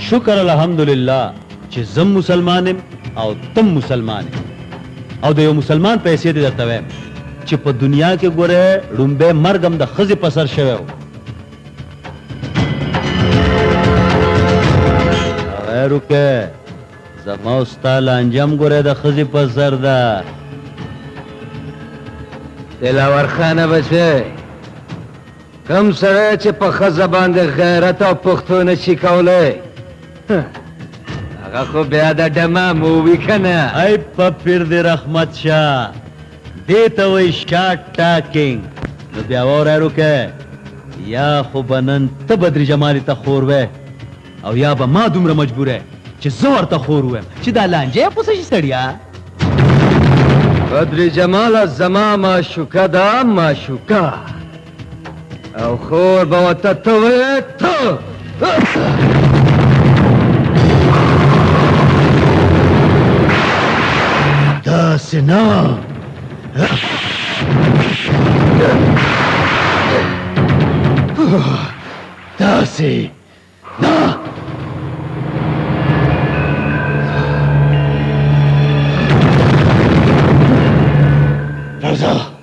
शुक्र अल्हम्दुलिल्लाह چې زم مسلمان او تم مسلمان او د یو مسلمان په حیثیت درته وایم چې په دنیا کې ګوره ړومبه مرګ هم د ښځې په سر شوی و روکه زما او ستا لانجه هم ګوره د ښځې په سر ده دلاور خانه بچی کم سره چې په ښځه باندې غیرت او پښتو نه شي کولی هغه خو بیا د ډمه مووي که نه ای په پیر د رحمت شاه دې ته وایي شارټ ټاکنګ نو بیا واوری روکه یا خو به نن ته بدري جمالي ته خور وی او یا به ما دومره مجبوره چې زه ورته خور ویم چې دا لانجه یې پوسه شي سړیا بدري جماله زما معشوقه ده معشوقه او خور به ورته ته ویې ته داسې نه داسې نه راځه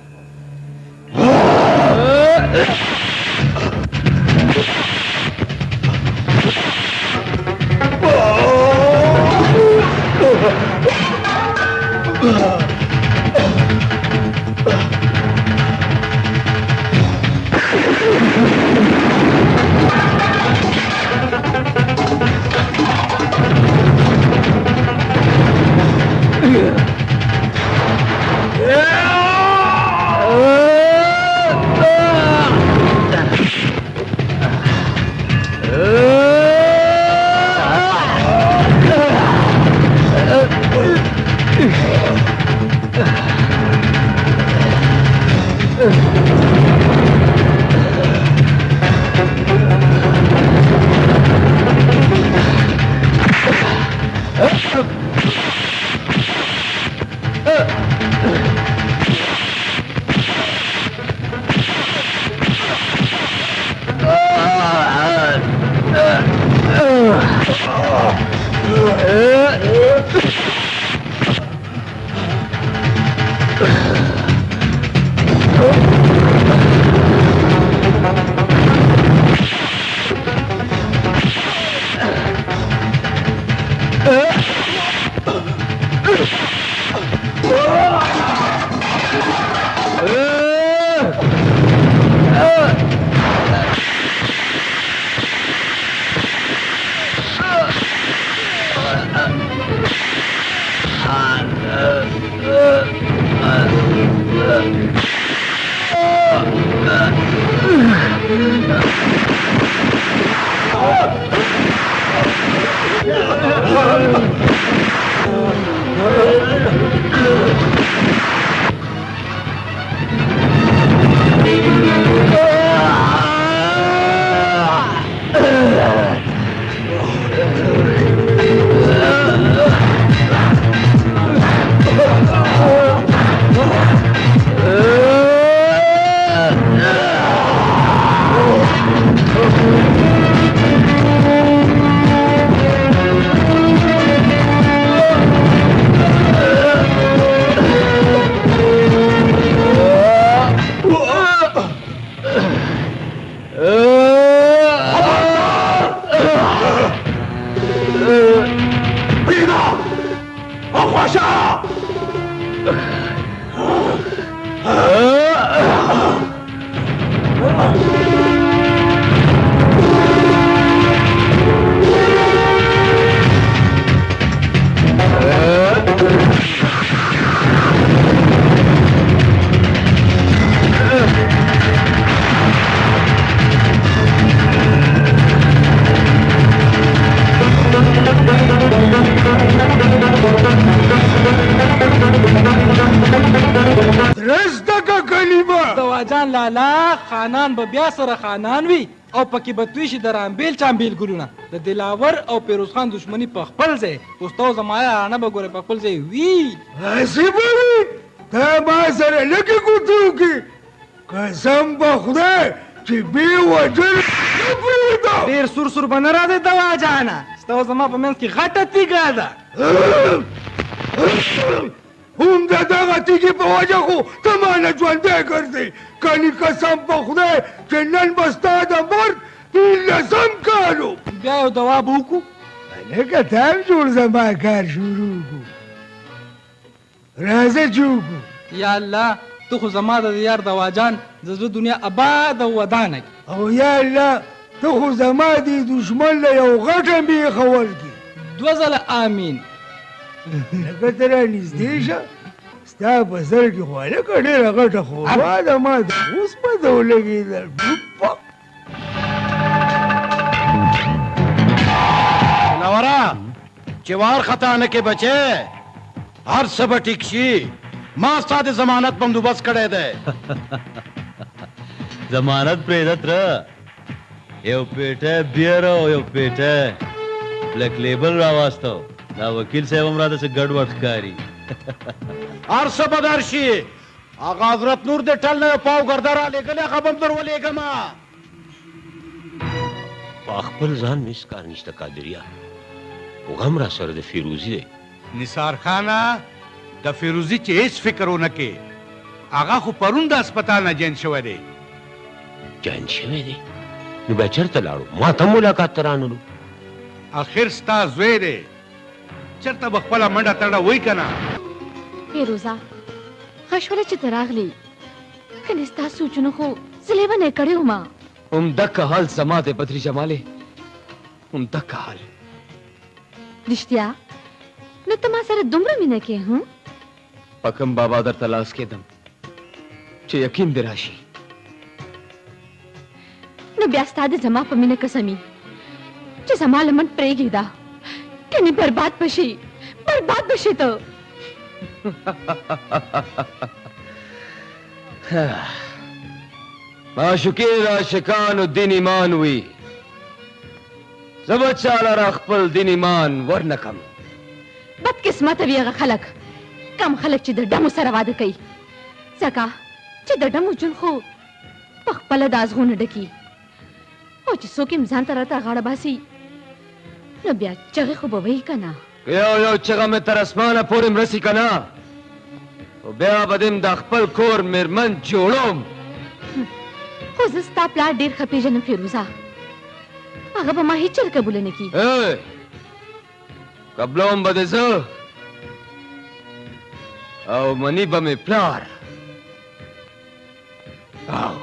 خانان به بیا سره خانان وي او پکې به توی شي د رامبیل چامبیل ګلونه د دلاور او پیروز خان دشمني په خپل ځای اوس ته زما یارانه به ګورې په خپل ځای وي هسې به وي ته ما سره لږې ګوتې وکړې قسم په خدای چې بې وجل نه پرېږدم ډېر سور سور به نه راځې دوا جانه ستا او زما په منځ کې غټه تیږه ده هم د دغه تیږې په وجه خو ته مانه ژوندی ګرځې کني قسم په خدای چې نن به ستا د مرګ 15 کال و بیا یو دوا به وکړو هلکه ته هم جوړ زما کار شروع کړو راځه چې وکړو یا الله ته خو زما د یار دواجان د زړه دنیا آباد او ودانه او یا الله ته خو زما دې دشمن له یو غټه میخه ورکړي 2 ځله آمین لکه ته رانږدې شه ستا په سر کې خو هلکه ډېره غټه خورما ده ما د اوس په ده ولګېدل نورا چې وار خطا نه کې بچې هر څه به ټیک شي ما ستا د ضمانت بندوبست کړی دی ضمانت پرېږده تره یو پیټه بیر او یو پیټه بلک لیبل راواستو دا وکیل صاحب هم راته څه ګډوډ ښکاري هر څه به در شي هغه حضرت نور د ټل نه یو پاو ګرده رالېږلې هغه به هم در ولېږمه په خپل ځان مې هېڅ کار نشته قادریا خو غم را سره د فیروزي دی نثار خانه د فیروزي چې هیڅ فکر ونه کې هغه خو پرون د هسپتال نه جین شوی دی جان شوی دی نو بیا چېرته لاړو ما ته هم ملاقات ته رانلو اخر ستا زوی دی چېرته به خپله منډه تړه وی که نه فیروزه ښه شوله چې ته راغلې کنې ستا سوچونه خو زه لیونی کړی وم همدغه حال زما دی بدري جمالې همدغه حال رښتیا نو ته ما سره دومره مینه کې په کوم بابا درته لاس کېدم چې یقین دې راشي نو بیا ستا د زما په مینه قسمي چې زما لمن پرېږده کنې برباد بشي ته معشوقې د عاشقانو دین ایمان وي زه به چا لره خپل دین ایمان ورنکم بدقسمته وي هغه خلک کم خلک چې د ډمو سره واده کوي ځکه چې د ډمو ژوند خو په خپله د ازغونه ډکي او چې څوک یې ځان ته راته غاړه باسي نو بیا چغې خو به وایي که نه یو چغه مې تر اسمانه پورې مرسي که نه خو بیا به دې د خپل کور مېرمن جوړوم خو زه ستا پلار ډېر ښه پېژنم فیروزه هغه به ما هېڅ چېرې قبوله نه کړي قبلوم به دې زه او منی به مې پلار او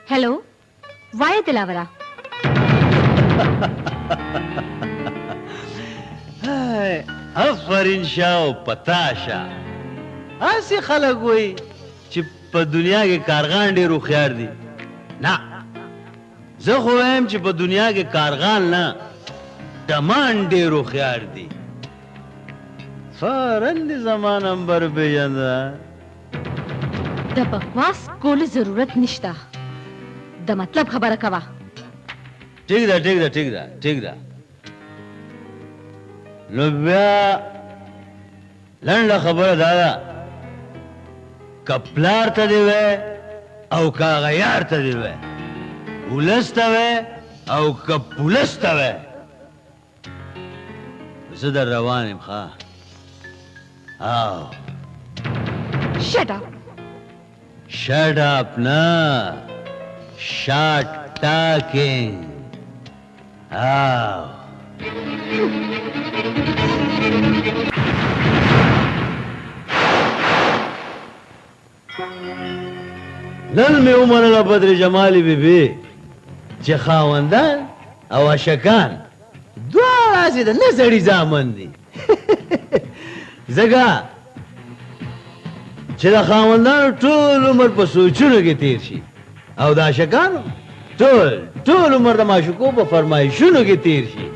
hello via दिलावरा آفرین شاه او پتاشه هسې خلک وایي چې په دنیا کې کارغان ډېر هوښیار دي نه زه خو وایم چې په دنیا کې کارغان نه ډمان ډېر هوښیار دي فارن دي زما نمبر پېژنده د بکواس کولو ضرورت نشته د مطلب خبره کوه ټیک ده نو بیا لنډه خبره دا ده که پلار ته دې وی او که هغه یار ته دې وی ولس ته وی او که پولس ته وی زه در روان یم ښه Shut up, na. Shut talking. Oh. نن مې ومنله بدر جمالي بیبي چې خاوندان او عاشقان دواړه هسې د نه سړي زامن دي ځکه چې د خاوندانو ټول عمر په سوچونو کې تیر شي او د عاشقانو ټول عمر د معشوقو په فرمایشونو کې تیر شي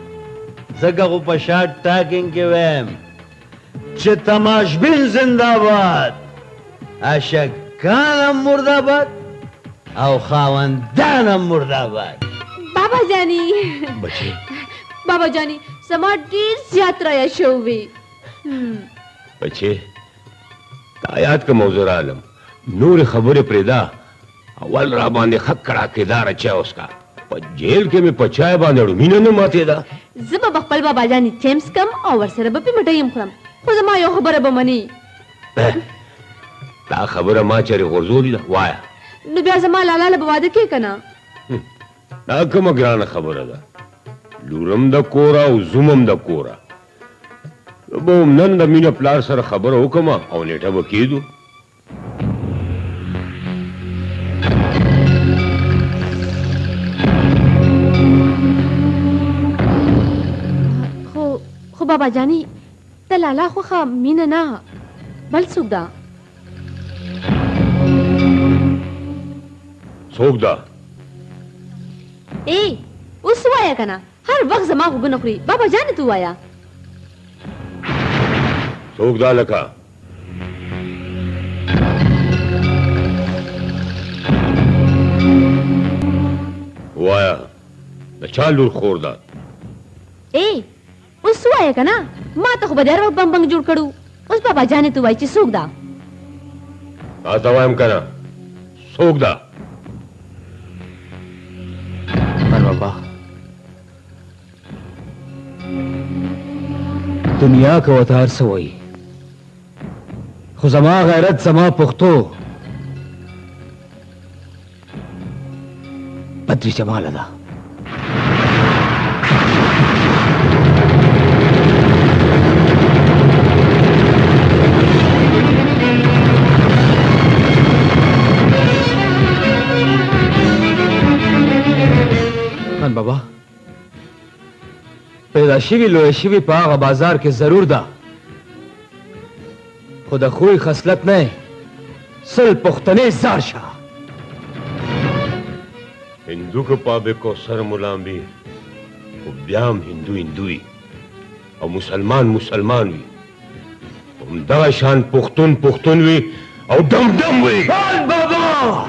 ځکه خو په شارټ ټاکنګ کې وایم چې تماشبین زنده‌باد عاشقان هم مرده‌باد او خاوندان هم مرده‌باد बाबा जानी बचे बाबा जानी समा ډیر زیات را شووي बचे آیات کا موضوع عالم نور خبر پریدا اول را باندې خک کړه کېدار چا اوس کا په جیل کې می پچای باندې مینه نه ماته دا زما خپل بابا جاني چیمس کم او ورسره به په مټیم خورم خو زما یو خبره به مني دا خبره ما چیرې غرزولې ده وایا نو بیا زما لالا له واده کې کنه دا کومه ګرانه خبره ده لورم د کورا او زومم د کورا به نن د مینه پلار سره خبره وکم او نیټه به کېدو خو بابا جاني ته لالا خو خا مینه نه بل څوک ده څوک ده ای اوس وایا کنه هر وخت زما غوږونه خوري بابا جاني تو وایا څوک ده لکه وایا د چا لور خور ده ای اوس وایا کنه ما ته خو به ډېر وخت بم جوړ کړو اوس بابا جاني تو وای چې څوک ده تا ته وایم کنه څوک ده بابا دنیا کا وتار سوئی خو زما غیرت زما پختو بدری جمال ده خان بابا پیدا شوی لوی شوی په هغه بازار کې ضرور ده خو د خوی خصلت نه سل پختنې زار شه هندو که پابه کو سر ملام وي خو بیا هم هندو هندوی او مسلمان مسلمان وي همدغه شان پښتون پښتون وي او دم دم وي خان بابا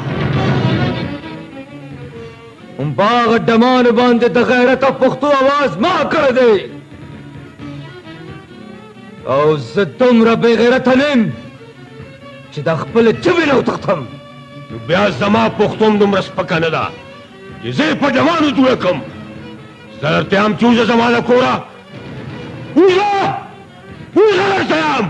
هم باغ ډمان باندې د غیرت او پښتو आवाज ما کړ دی او زه دومره بې غیرته نیم چې د خپل ژبې نه وتښتم نو بیا زما پښتون دومره سپکه نه ده چې زه یې په جوانو جوړه کړم زه درته یم چې وځه زما له کوره وځه وځه درته یم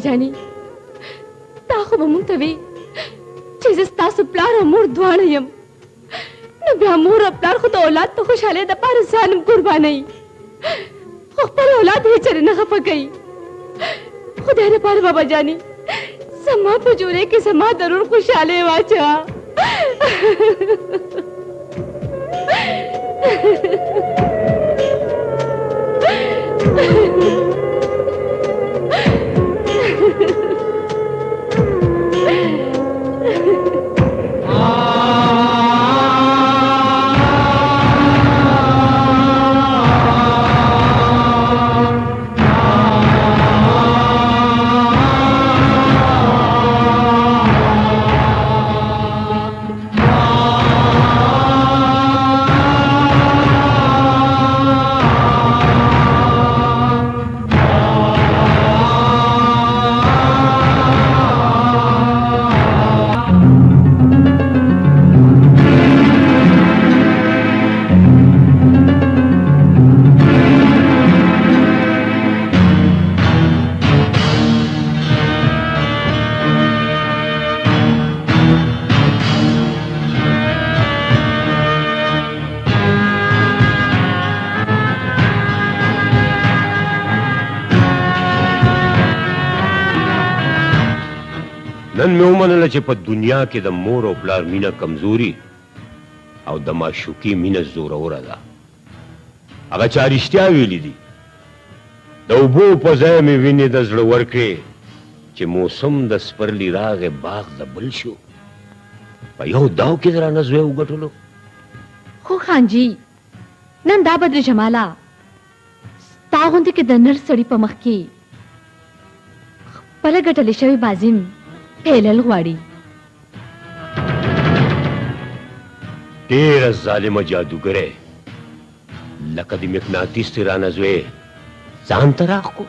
جاني تا خو به مونږ ته وي چې زه ستاسو پلار او مور دواړه یم نو بیا مور او پلار خو د اولاد په خوشحالۍ دپاره ځان قربانوي خو خپل اولاد هېڅ چېرې نه خفه کوي خدای دپاره بابا جاني زما په جوړې کې زما ضرور خوشحالۍ واچوه نن مې ومنله چې په دنیا کې د مور او پلار مینه کمزوري او د معشوقي مینه زوروره ده. هغه چا رښتیا ویلي دي. د اوبو په ځای مې وینې د زړه ورکړې چې موسم د سپرلي راغې باغ د بل شو. په یو داو کې درانه زوی وګټلو. خو خانجي نن دا بدر جماله ستا غوندې کې د نر سړي په مخ کې خپله ګټلې شوې بازیم پیلل غواړي. ډېره ظالمه جادوګرې لکه د مقناطیس تیرانه زوی ځان ته راښکو.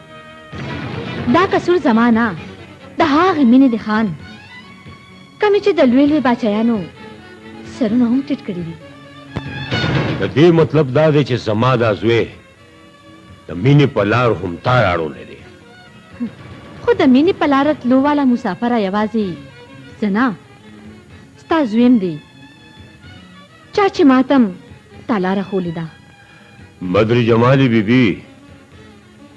دا قصور زما نه د هغې مینې د خان کمې چې د لوی لوی باچایانو سرونه هم ټیټ کړي دي. د دې مطلب دا دی چې زما دا زوی د مینې په لار هم تا راړولی دی. خو د مینې په لاره تلو والا مسافره یوازې زه نه ستا زویم دی چا چې ماتم تا لاره ښولې ده. بدر جمالي بیبي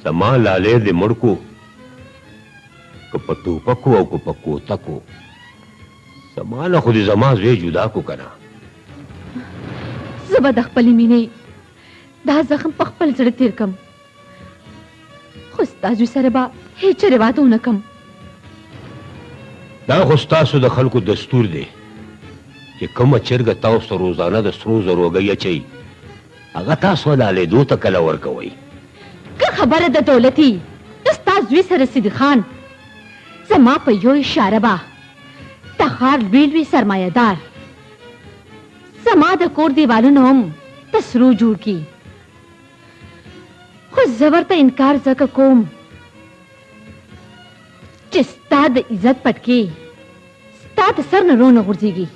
زما لالی دې مړ کو که په ټوپکو او که په کوتکو زما نه خو دې زما زوی جدا کو که نه. زه به د خپلې مینې دا زخم په خپل زړه تیر کم خو ستا زوی سره به هیڅ چېرې واده ونه کم. دا خو ستاسو د خلکو دستور دی چې کومه چرګه تاسو ته روزانه د سرو زرو هګۍ اچوي هغه تاسو لالیدو ته کله ورکوئ. که خبره د دولتي د ستا زوی سره صدیق خان زما په یو اشاره به د ښار لوی لوی سرمایهدار زما د کور دیوالونه هم د سرو جوړ کړي. خو زه ورته انکار ځکه کوم چې ستا د عزت پټکې ستا د سر نه رونه غورځېږي.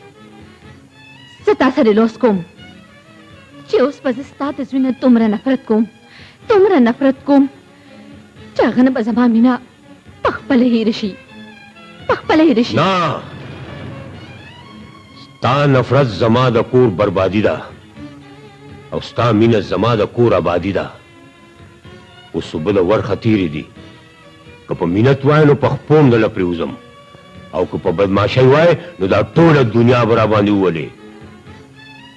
زه تا سره لوس کوم چې اوس به زه ستا د زوی نه دومره نفرت کوم چې هغه نه به زما مینه پخپله هېره شي. نه ستا نفرت زما د کور بربادي ده او ستا مینه زما د کور آبادي ده. اوس اوبه د ورخه تیرې دي که په مینت وای نو په خپو هم دله پرېوځم او که په بدماشۍ وای نو دا ټوله دنیا به راباندې وولې.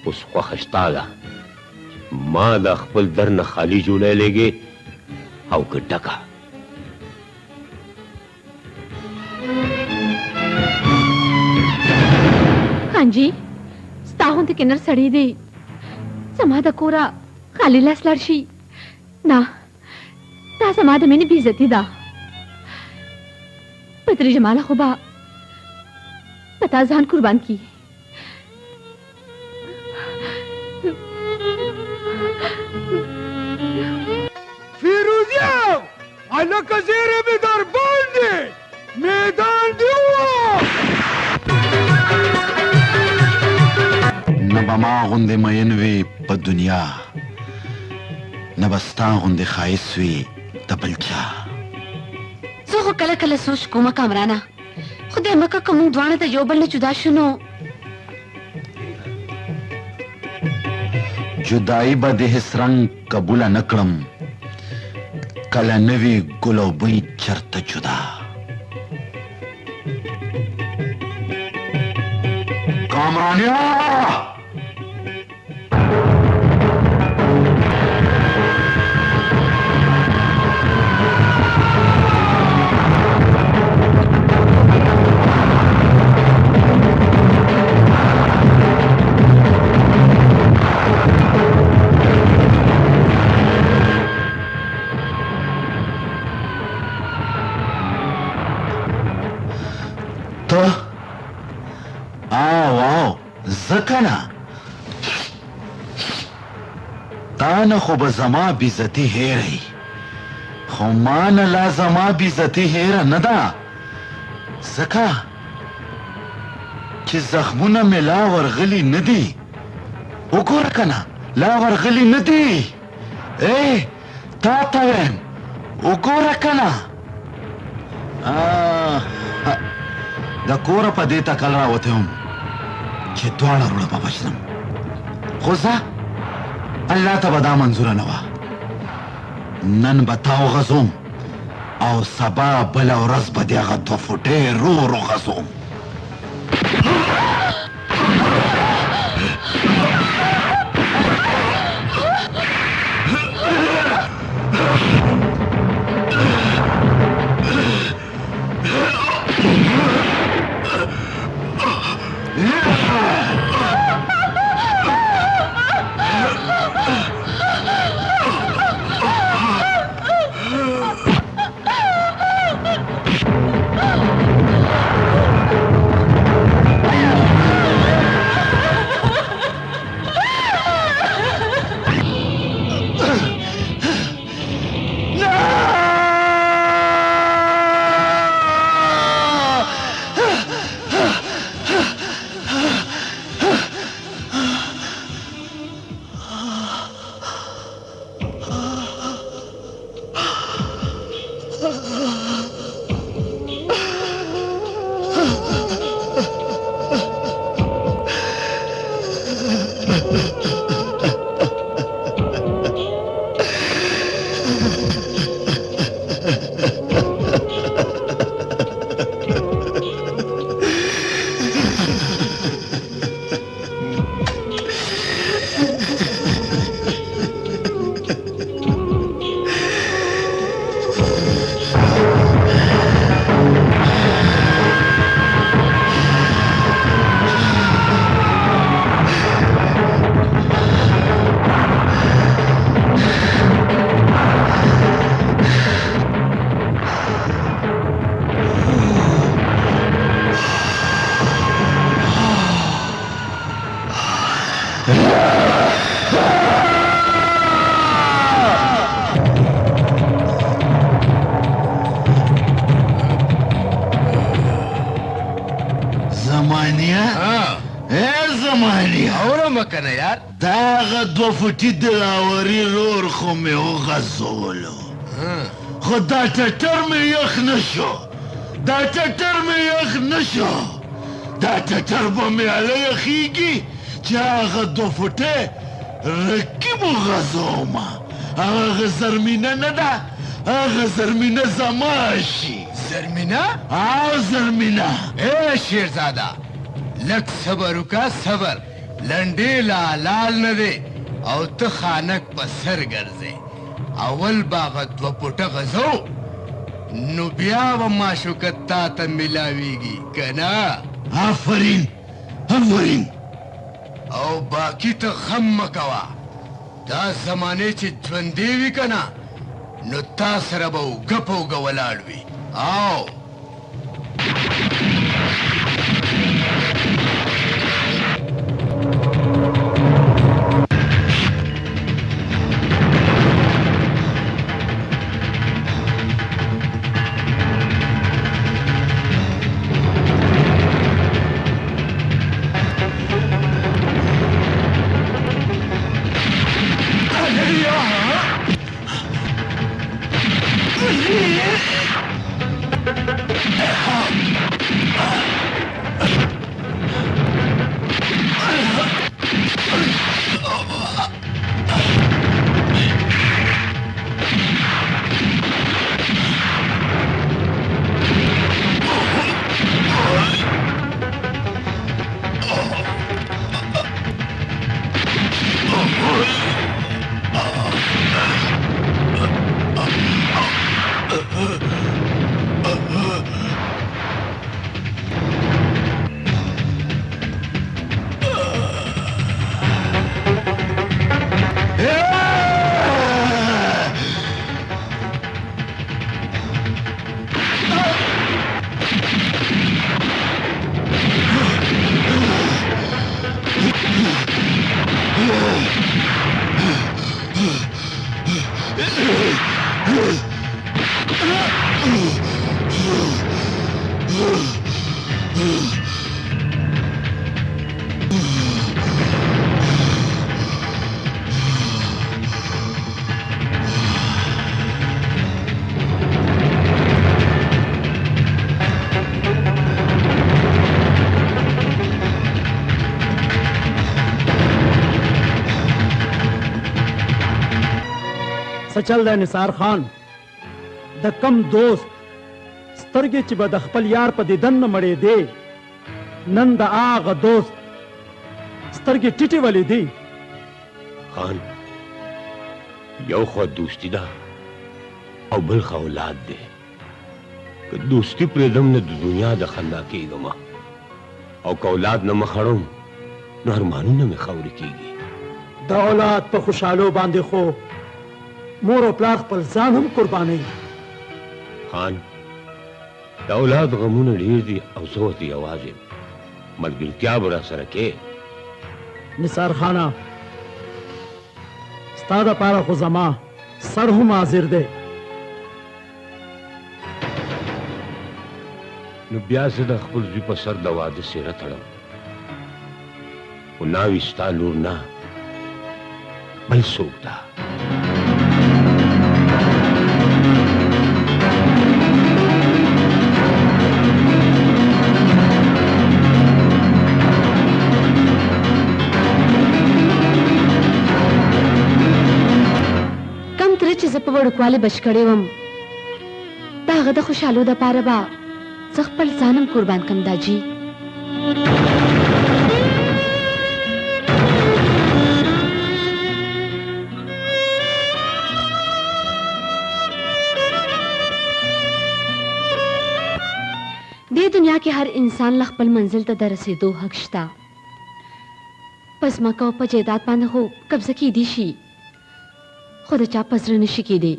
اوس خوښه شتا ده ما د خپل در نه خالي جولی لېږې او که ډکه. خانجي ستا غوندې کې نر سړی دی زما د کوره خالي لاس لاړ شي نه دا زما د مینې بېعزتي ده. بدر جماله خو به په تا ځان قربان کي. فیروزیم هلکه زیری مې در باندې میدان دې ووه. نه به ما غوندې مین وي په دنیا نه به ستا غوندې ښایست وي د بل چا. زه خو کله کله سوچ کومه کامرانه خدای مکه که موږ دواړه د یو بل نه جدا شو نو جدایي به د هېڅ رنګ قبوله نه کړم کله نه وي ګل او بوی چرته جدا. کامرانیا زکنا تا نه خو به زما بیزتی هیری خو ما نه لا زما بیزتی هیره نه ده ځکه چې زخمونه مې لا ورغلي نه دي. وګوره کنه لا ورغلي نه دي. ای تا ته وایم وګوره کنه د کوره په دې تکل راوتی وم چې دواړه وروڼه به وژنم خو زه الله ته به دا منظوره نه وه. نن به تا وغځوم او سبا بله ورځ به د هغه 2 فوټې رو غځوم. کنه یار دا غ دو فوټي دلاوري رور خو مې وغځولو خو دا ټټر مې یخ نشو دا ټټر مې یخ نشو دا ټټر به مې علی یخیږي چې هغه دو فوټې رکیب وغځومه هغه زرمینه نه ده هغه زرمینه زما شي زرمینه؟ او زرمینه اے شیرزاده لږ صبر وکړه صبر لنډې لا لال نه دی او ته خانک په سر ګرځې اول به هغه دوه پوټه غځو نو بیا به معشوقه تا ته میلاویږي که نه آفرین آفرین او باقي ته غم مه کوه دا زمانې چې ژوندې وي که نه نو تا سره به اوږه په اوږه ولاړ وي او سچل د نثار خان د کم دوست سترګې چې به د خپل یار په دیدن نه مړې دی نن د هغه دوست سترګې ټیټې ولې دي خان یو خوا دوستی ده او بل خوا اولاد دی که دوستی پرېږدم نه د دنیا د خندا کېږم او که اولاد نه مخړم نو ارمانونه مې خاورې کېږي. د اولاد په خوشحالو باندې خو مور او پلار خپل ځان هم قربانوي. خان د اولاد غمونه ډېر دي او زه ورته یوازې یم. ملګرتیا به راسره کې. نثار خانه ستا دپاره خو زما سر هم حاضر دی. نو بیا زه د خپل زوی په سر د واده څېره تړم، خو ناوې ستا لور نه بل څوک ده. کم تر چې زه په وړوکوالي بچ کړې وم د هغه د خوشحالو دپاره به زه خپل ځانم قربان کم داجي. دې دنیا کې هر انسان له خپل منزل ته د رسېدو حق شته. په ځمکه او په جایداد باندې خو قبضه کیدی شي، خو د چا په زړه نشي کیدی.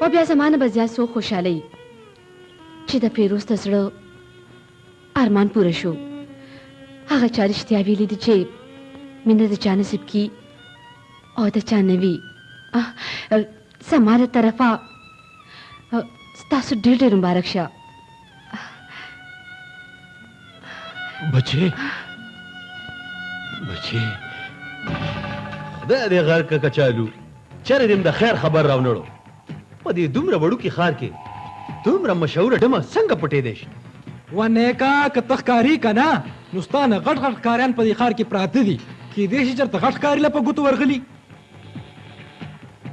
او بیا زمانه به زیات سو خوشحالۍ چې د پیروز د زړه ارمان پوره شو. هغه چا رښتیا ویلي دي چې مینه د چا نصیب کی او د چا نه وي. زما له طرفه ستاسو ډېر ډېر مبارک شه. بچې بچې خدای دې غر که کچالو چېرې دې د خیر خبر راونړو. په دې دومره وړوکي ښار کې دومره مشهوره ډمه څنګه پټېدی شي؟ و نیکا که ته ښکاري که نه نو ستا نه غټ غټ ښکاریان په دې ښار کې پراته دي. کیدای شي چېرته غټ ښکاري له په ګوتو ورغلي.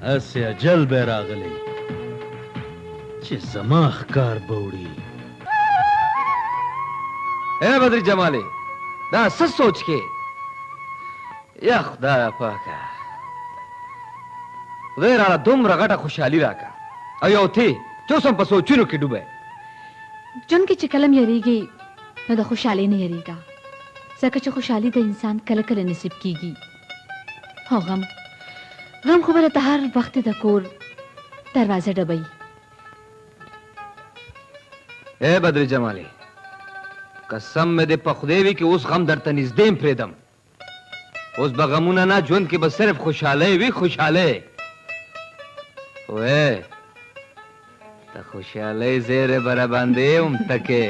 هسې اجل به راغلی چې زما ښکار به وړي. اے بدر جمالي دا څه سوچ کې؟ یا خدایه پاکه خدای راله دومره غټه خوشحالي راکړه او یو ته چې اوس هم په سوچونو کې ډوبی. جون کې چې کلم یریږي نو د خوشحالۍ نه یریږه، ځکه چې خوشحالي د انسان کله کله نصیب کیږي. او غم خو به ته هر وخت د کور دروازه ډبوي. اے بدر جمالي قسم مې دې په خدای وي کې اوس غم درته نږدې م پرېږدم. اوس به غمونه نه، ژوند کې به صرف خوشحالۍ وي. خوشحالۍ وې د خوشحالۍ زیری به راباندې هم تکې.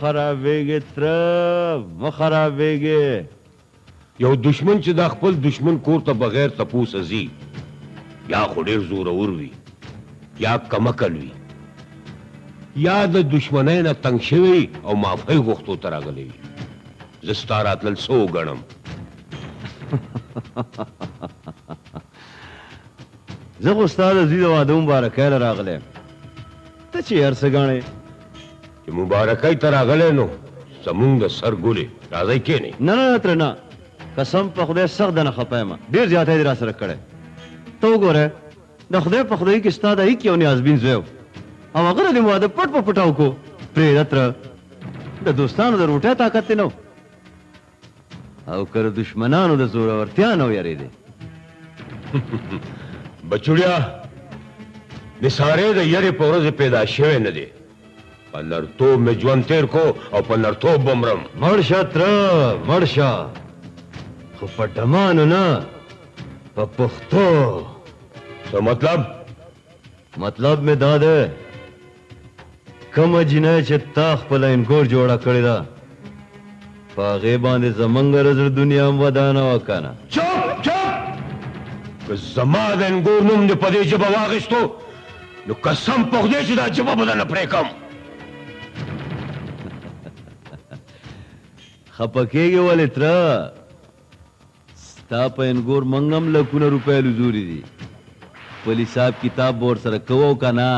خرابېږي تره مه خرابېږي. یو دشمن چې دا خپل دشمن کور ته بغیر تپوسه ځي یا خو ډېر زورور وي یا کمکل وي یا د دشمنۍ نه تنګ شوی او معافۍ غوښتو ته راغلی وي. زه ستا راتلل څه وګڼم؟ زه خو ستا د زوی د واده مبارکۍ له راغلی یم، ته چې هر څه ګڼې. چې مبارکۍ ته راغلی نو زمونږ د سر ګلې راځئ کښېنئ. نه نه ترې نه، قسم په خدای سخت دنه خفه یم، ډېر زیاتی دې راسره کړی. ته وګوره د خدای په خدایي کې ستا د هیڅ یو نیازبین زوی و او هغه د دې واده پټ په پټه وکړو. پرېږده تره، د دوستانو د روټۍ طاقت دې نه و او که د دشمنانو د زورورتیا نه ویرېدې. بچوړیا نثارې د یرې په ورځې پیدا شوی نه دی. په نرتوب مې ژوند تېر کو او په نرتوب به مرم. مړ شه تره مړ شه، خو په ډمانو نه، په پښتو. څه مطلب؟ मतलब में दादा कम जिने چې تا خپل انګور جوړه کړی دا پاغه باندې زمنګ رزر دنیا ودانه وکنه. چپ چپ که زما د انګور نوم دې په دې ژبه واغېستو نو قسم په خدای چې دا ژبه به درنه پرېږدم. خپه کېږې ولې تره؟ ستا په انګور منګم لکونه روپۍ لزوري دي. خپل حساب کتاب به ورسره کوو که نه؟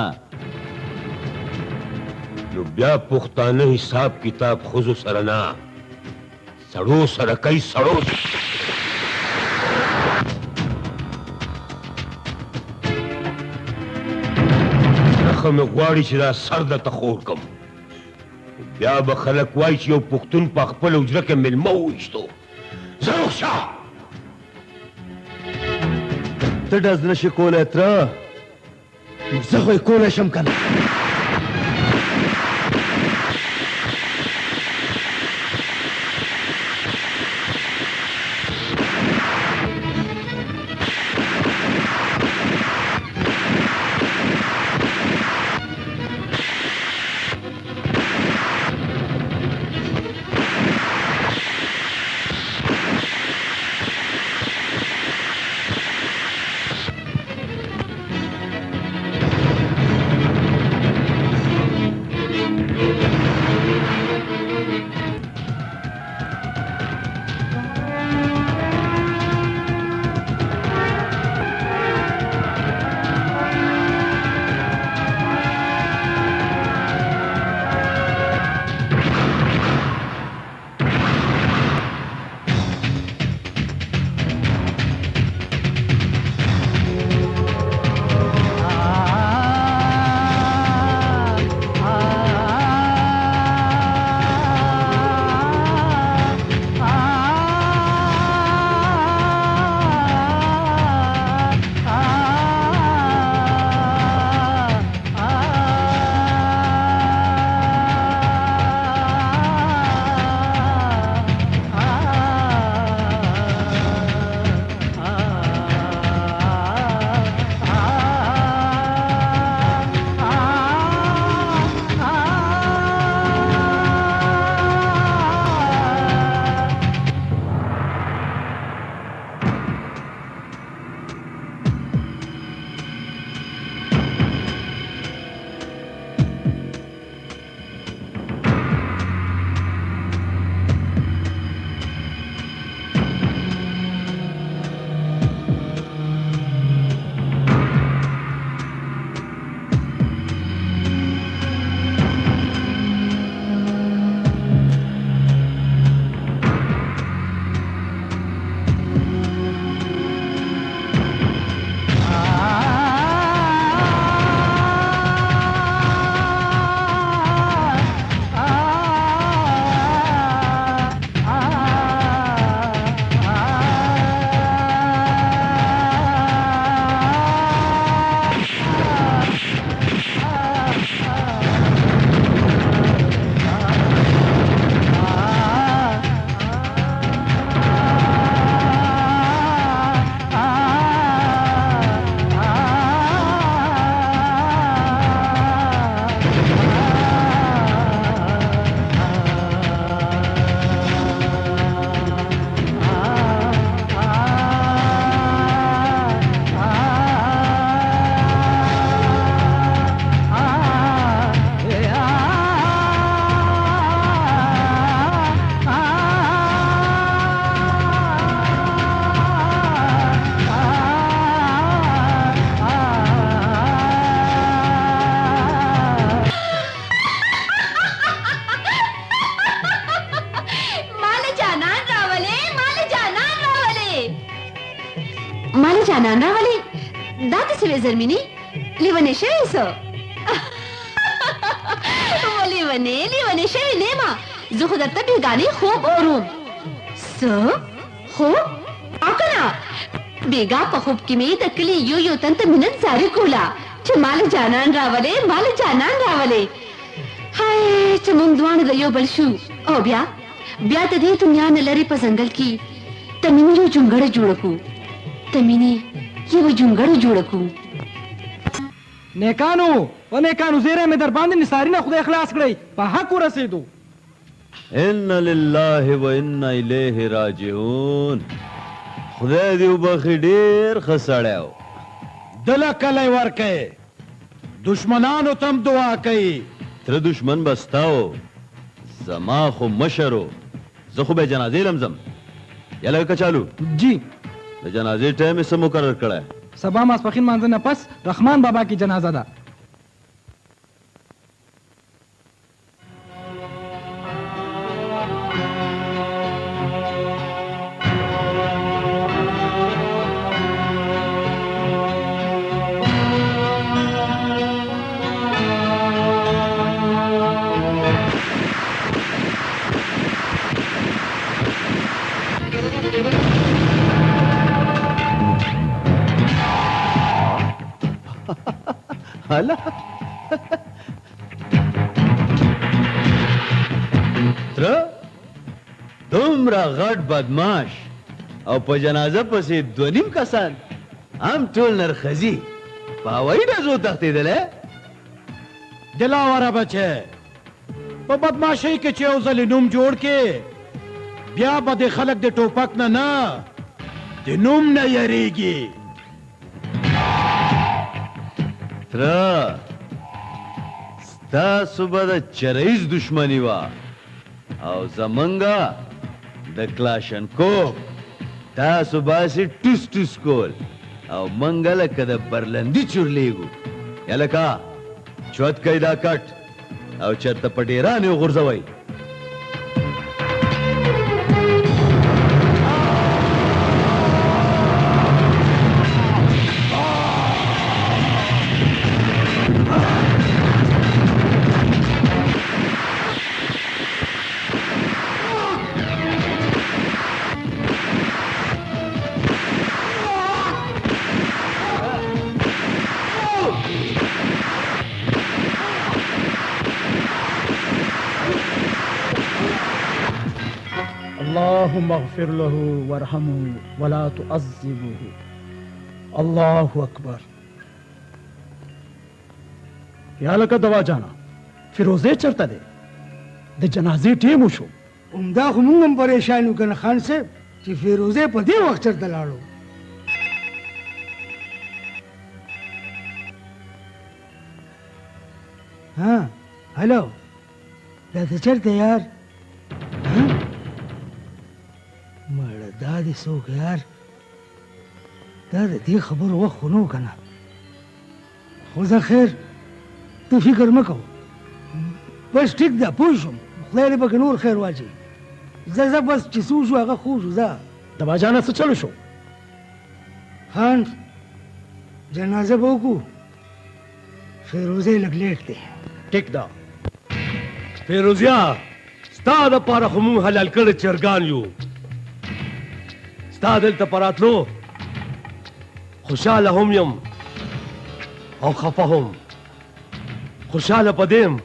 نو بیا پښتانه حساب کتاب ښځو سره نه سړو سره کوي سړو. نخه مې غواړي چې دا سر درته خور کړم بیا به خلک وایي چې یو پښتون په خپله حجره کې مېلمه وویشتو. زه رخصه ته ډز نشې کولی تره؟ زه خو یې کولی شم که نه. جانان راولې دا د سوي زرمینی لیونې شوې سو لیونې شوې نیما زه خو درته بیګانې خوب اورم څه خوب اکنه بیګا په خوب کې مې د کلي یو تن ته مینن ساري کولا چې مال جانان راولې هاي چې موږ دوانه د یو بل شو او بیا د دې دنیا نه لري په ځنګل کې تمینی یو جونګړه جوړ کو نیکانو و نیکانو زیره مې در باندې نثاري نه خدای خلاص کړئ په حق ورسېدو. ان لله و انا الیه راجعون. خدای دې وبخي ډېر ښه سړی و. دله کلی ورکئ دشمنانو تم دعا کوي. تره دشمن به ستا و زما خو مشر و زه خو به جنازې لمزم. یا لکه کچالو جی د جنازې ټایم یې څه مقرر کړی؟ سبا ماسپښین مانځه نه پس رحمان بابا کی جنازه ده. هلا تره دومره غټ بدماش او په جنازه پسې 2.5 کسان هم ټول نرخزي په هوایي ډزو تښتېدلی. دلاوره بچه په بدماشۍ کې چې یو ځلې نوم جوړ کې بیا به د خلک د ټوپک نه د نوم نه یریږي. تره ستاسو به د چرایز دشمني وه او زمونږه د کلاشنکوف. تاسو باسې ټوس ټوس کول او مونږ لکه د برلندي چورلیږو. یا لکه چوت کوي دا کټ او چېرته په ډیران یې وغورځوئ. اللهم اغفر له وارحمه ولا تعذبه. الله اکبر. یا لکه دوا جانا فیروزه چرته دی؟ د جنازې ټیم وشو. همدا خو موږ هم پریشان یو کنه خان صاحب چې فیروزه په دې وخت چرته لاړو. ها هلو دا ته چرته یار؟ مړه دا دې څوک یار؟ دا د دې خبرو وخت خو نه و که نه. خو زه خیر ته فکر مه کوه بس ټیک ده پوه شوم. خدای دې پکې نور خیر واچوي. زه بس چې څه وشو هغه خو شو. ځه دوا جانا څه چلو شو؟ خان جنازه به وکړو. فیروزه لږ لیټ دی. ټیک ده. فیروزیا ستا دپاره خو مونږ حلال کړي چرګان یو. ستا دلته په راتلو خوشحاله هم یم او خفه هم. خوشحاله په دې یم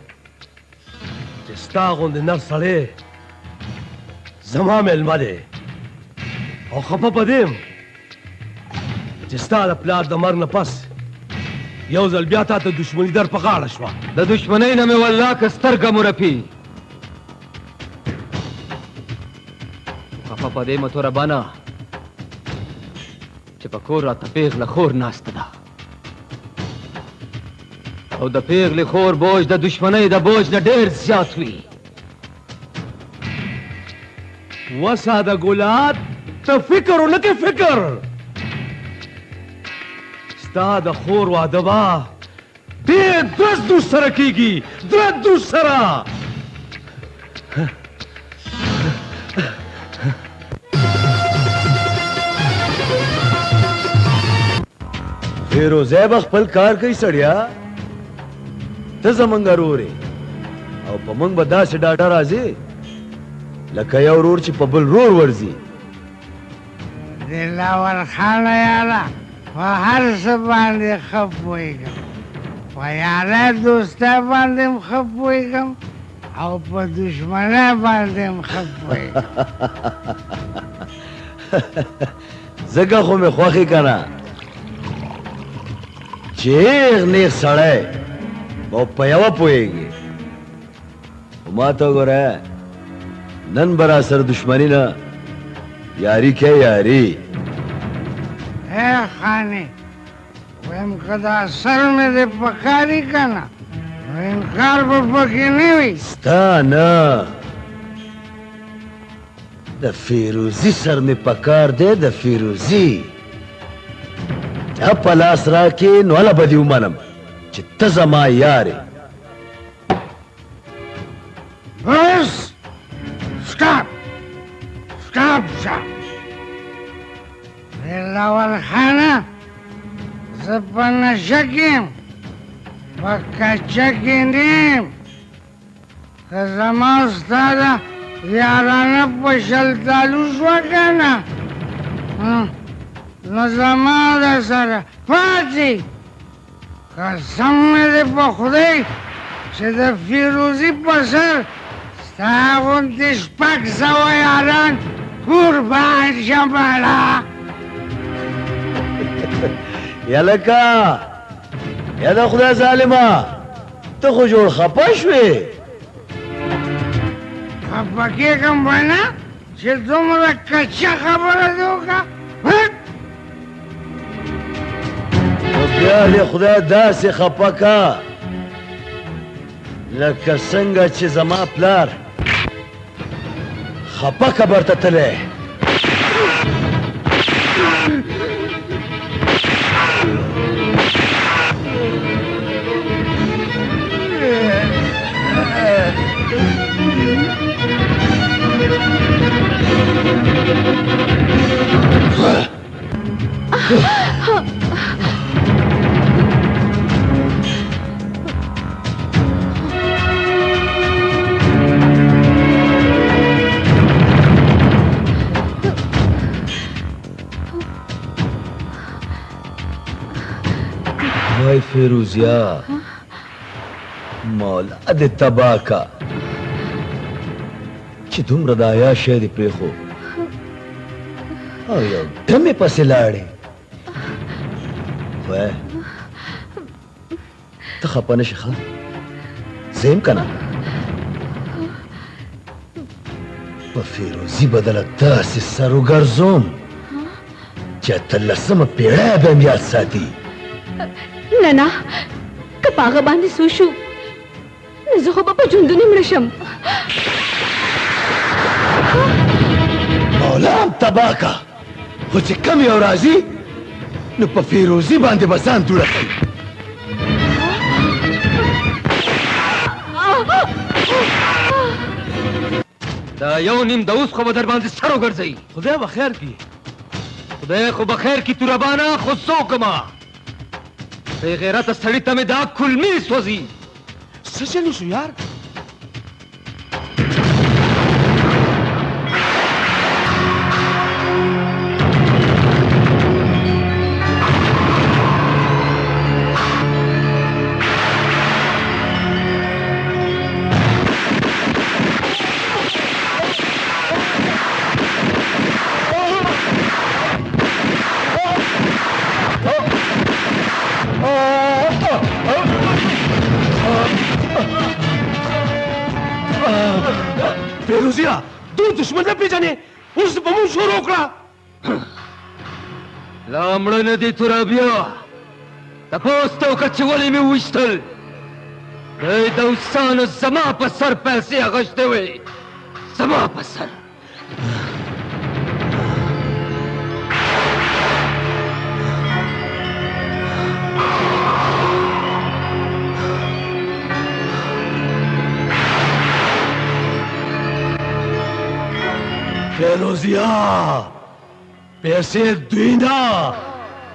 چې ستا غوندې نر سړی زما مېلمه دی او خفه په دې یم چې ستا د پلار د مرګ نه پس یو ځل بیا تا ته دشمني در په غاړه شوه. د دشمنۍ نه مې والله که سترګه مو رپي. خفه په دې مه توره بانه چې په کور راته پیغله خور ناسته ده او د پیغلې خور بوج د دشمنۍ د بوج نه ډېر زیات وي. وساده ګلاد ته فکر ونکې فکر. ستا د خور واده به ډېر درز سره کېږي درز سره. فیروزه به خپل کار کوي سړیا. ته زمونږ ورور یې او په موږ به داسې ډاډه راځې لکه یو ورور چې په بل رور ورځي. دلاور خانه یاره په هر څه باندې ښه پوهېږم. په یاره دوسته باندې هم ښه پوهېږم او په دشمنه باندې هم ښه پوهېږم. ځکه خو مې خوښې که نه چیغ نیغ سړی او په یوه پوهېږي ما ته وګوره نن به را سره دښمني نه یاري کې یاري اے خاني ویم که دا سر مې دې پکاري که نه نو انکار به پکې نه وي ستا نه د فیروزي سر مې پکار دی د فیروزي چا په لاس راکې نو هله به دې ومنم چې ته زما یارې بس stop دلاور خانه زه په نشه کې یم په کچه کې نه یم که زما او ستا ده یارانه په شلتالو شوه که نه نو زما در سره پاتې قسم مې دې په خدای چې د فیروزي په سر ستا غوندې 600 یاران قربان شماله یا لکه یا د خدای ظالمه ته خو جوړ خپه شوې خپه کېږم به نه چې دومره کچه خبره دې وکړه نو بیا دې خدای داسې خپه که لکه څنګه چې زما پلار خپه قبر ته تللی وای فیروزیا مولا دې تباه کا چې دومره د حیا شی دې پرېښود او یو دم یې پسې لاړې وای ته خپه نه شې ښه زه یم که نه په فیروزي بدله داسې سر وګرځوم چې 18مه پېړۍ به م یاد ساتي نه نه که په هغه باندې سو شو نو زه خو به په ژوندونې مړه شم مولا هم تباه که خو چې کم یو راځي نو په فیروزي باندې به ځان دوړه کوي دا یو نیم د اوس خو به در باندې سر وګرځوي خدای به خیر کړي خدای خو به خیر کړي توربانه خو څه وکړمه بې غیرته سړي ته مې دا کلمې سوځي څه چلو شو یار فیروزیا دو دشمن نه پیژنې اوس به مونږ شروع کړه لا مړه نه دي ترابیا تپوس ته وکړه چې ولې مې وویشتل دی د اوسانو زما په سر پیسې اخیستې وې زما په سر فیروزیا پیسې دوی نه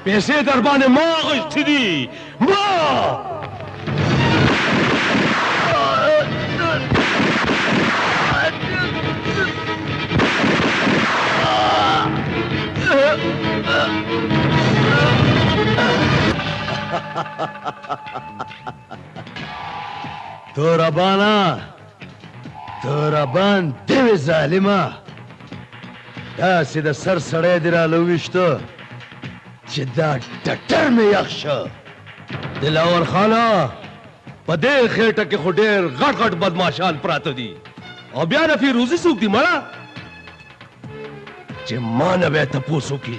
پیسې در باندې ما اخیستې دي ما توربانا توربان دیوی ظالمه داسې د سر سړی دې راله وویشته چې دا ټټر مې یخ شه दिलावर खाना पदे खेट के खुडेर गट गट बदमाशान प्रात दी और ब्या रफी रूजी सूख दी मड़ा जे मानवे तपोसु की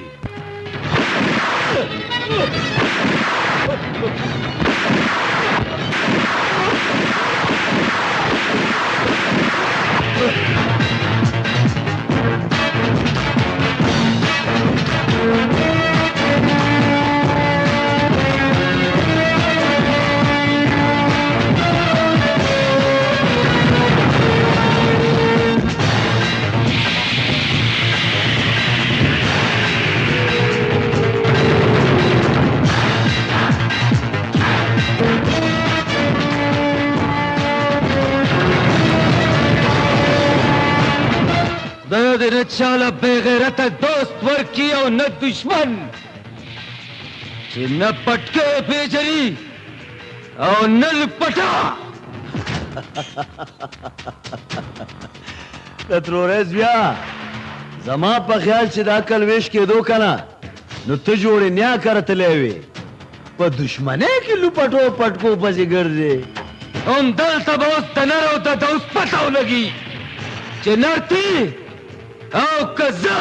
चाला बेगैरत दोस्त वर किया न दुश्मन न पटके बेजरी और नल पटा कत्रोरेस बिया जमा पे ख्याल से दाकल वेश के दो कना नु तो जोड़े न्या करत लेवे पर दुश्मने की लुपटो पटको बजे गर्दे उन दल तबोस तनरो तदोस पताओ लगी जे नरती आओ कज़ा